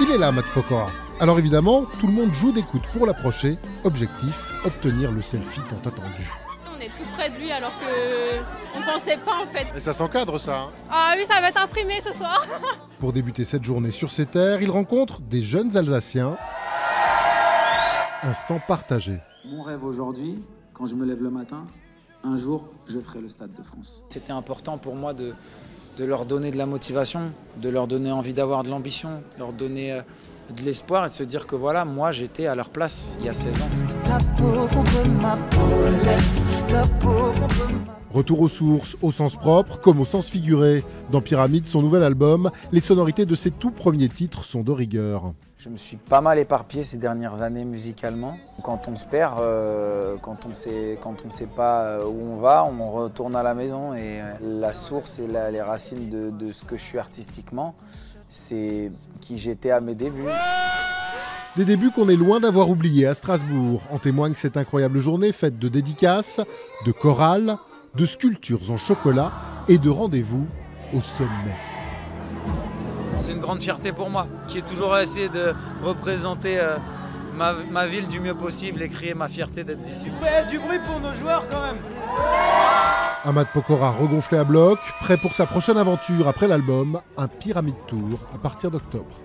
Il est là, Matt Pokora. Alors évidemment, tout le monde joue des coudes pour l'approcher. Objectif, obtenir le selfie tant attendu. On est tout près de lui alors qu'on ne pensait pas en fait. Et ça s'encadre ça, hein. Ah oui, ça va être imprimé ce soir. Pour débuter cette journée sur ces terres, il rencontre des jeunes Alsaciens. Instant partagé. Mon rêve aujourd'hui, quand je me lève le matin, un jour, je ferai le Stade de France. C'était important pour moi de leur donner de la motivation, de leur donner envie d'avoir de l'ambition, de leur donner de l'espoir et de se dire que voilà, moi j'étais à leur place il y a 16 ans. Ta peau contre ma peau, laisse ta peau contre ma... Retour aux sources, au sens propre comme au sens figuré. Dans Pyramide, son nouvel album, les sonorités de ses tout premiers titres sont de rigueur. Je me suis pas mal éparpillé ces dernières années musicalement. Quand on se perd, quand on sait pas où on va, on retourne à la maison et la source et les racines de ce que je suis artistiquement, c'est qui j'étais à mes débuts. Des débuts qu'on est loin d'avoir oubliés à Strasbourg. En témoigne cette incroyable journée faite de dédicaces, de chorales, de sculptures en chocolat et de rendez-vous au sommet. C'est une grande fierté pour moi, qui ai toujours essayé de représenter ma ville du mieux possible et créer ma fierté d'être d'ici. Ouais, du bruit pour nos joueurs quand même. Matt Pokora regonflé à bloc, prêt pour sa prochaine aventure après l'album, un Pyramide Tour à partir d'octobre.